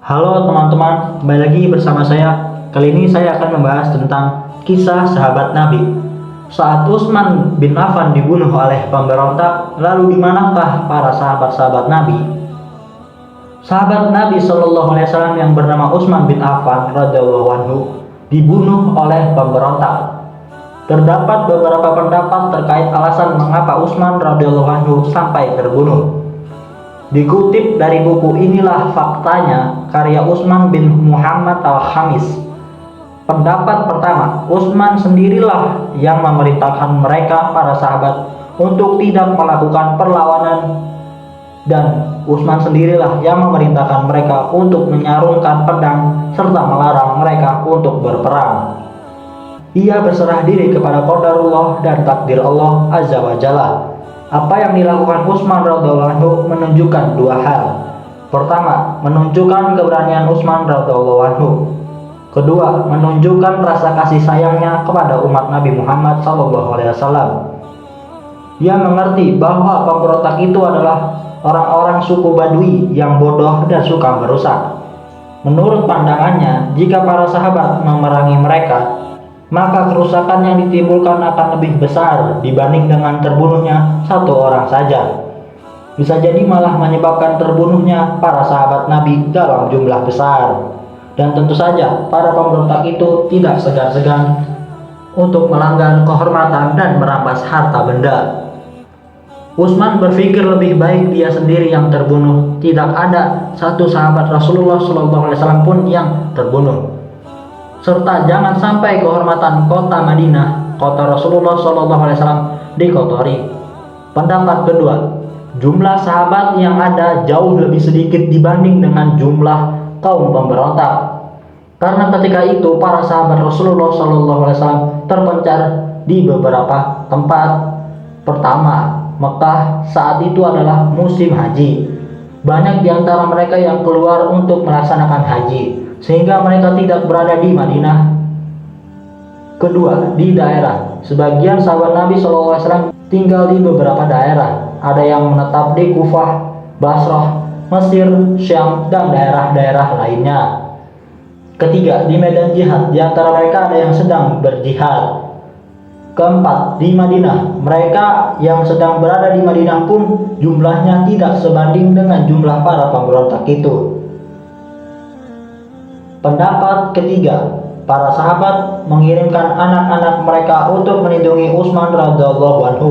Halo teman-teman, kembali lagi bersama saya. Kali ini saya akan membahas tentang kisah sahabat Nabi. Saat Utsman bin Affan dibunuh oleh pemberontak, lalu di manakah para sahabat-sahabat Nabi? Sahabat Nabi Shallallahu Alaihi Wasallam yang bernama Utsman bin Affan radhiyallahu anhu dibunuh oleh pemberontak. Terdapat beberapa pendapat terkait alasan mengapa Utsman radhiyallahu anhu sampai terbunuh. Dikutip dari buku Inilah Faktanya, karya Utsman bin Muhammad al-Khamis. Pendapat pertama, Utsman sendirilah yang memerintahkan mereka para sahabat untuk tidak melakukan perlawanan, dan Utsman sendirilah yang memerintahkan mereka untuk menyarungkan pedang serta melarang mereka untuk berperang. Ia berserah diri kepada qadarullah dan takdir Allah Azza wa Jalla. Apa yang dilakukan Utsman radhiyallahu anhu menunjukkan dua hal. Pertama, menunjukkan keberanian Utsman radhiyallahu anhu. Kedua, menunjukkan rasa kasih sayangnya kepada umat Nabi Muhammad SAW. Ia mengerti bahwa pemberontak itu adalah orang-orang suku Badui yang bodoh dan suka merusak. Menurut pandangannya, jika para sahabat memerangi mereka, maka kerusakan yang ditimbulkan akan lebih besar dibanding dengan terbunuhnya satu orang saja. Bisa jadi malah menyebabkan terbunuhnya para sahabat Nabi dalam jumlah besar. Dan tentu saja para pemberontak itu tidak segan-segan untuk melanggar kehormatan dan merampas harta benda. Utsman berpikir lebih baik dia sendiri yang terbunuh. Tidak ada satu sahabat Rasulullah SAW pun yang terbunuh. Serta jangan sampai kehormatan kota Madinah, kota Rasulullah SAW dikotori. Pendapat kedua, jumlah sahabat yang ada jauh lebih sedikit dibanding dengan jumlah kaum pemberontak. Karena ketika itu para sahabat Rasulullah SAW terpencar di beberapa tempat. Pertama, Mekah saat itu adalah musim haji. Banyak di antara mereka yang keluar untuk melaksanakan haji, sehingga mereka tidak berada di Madinah. Kedua, di daerah. Sebagian sahabat Nabi SAW tinggal di beberapa daerah. Ada yang menetap di Kufah, Basrah, Mesir, Syam, dan daerah-daerah lainnya. Ketiga, di medan jihad. Di antara mereka ada yang sedang berjihad. Keempat, di Madinah. Mereka yang sedang berada di Madinah pun jumlahnya tidak sebanding dengan jumlah para pemberontak itu. Pendapat ketiga, para sahabat mengirimkan anak-anak mereka untuk melindungi Utsman radhiyallahu anhu.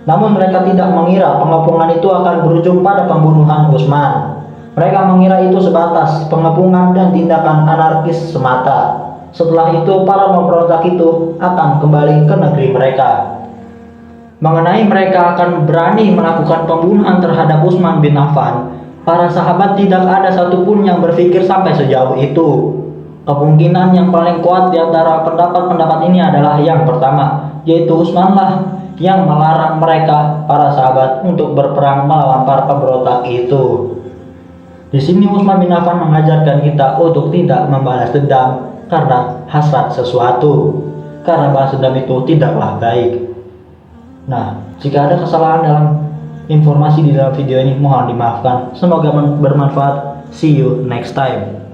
Namun mereka tidak mengira pengepungan itu akan berujung pada pembunuhan Utsman. Mereka mengira itu sebatas pengepungan dan tindakan anarkis semata. Setelah itu para pemberontak itu akan kembali ke negeri mereka. Mengenai mereka akan berani melakukan pembunuhan terhadap Utsman bin Affan, para sahabat tidak ada satupun yang berpikir sampai sejauh itu. Kemungkinan yang paling kuat di antara pendapat-pendapat ini adalah yang pertama, yaitu Utsmanlah yang melarang mereka, para sahabat, untuk berperang melawan para pemberontak itu. Di sini Utsman bin Affan mengajarkan kita untuk tidak membalas dendam karena hasrat sesuatu, karena balas dendam itu tidaklah baik. Nah, jika ada kesalahan dalam informasi di dalam video ini mohon dimaafkan. Semoga bermanfaat. See you next time.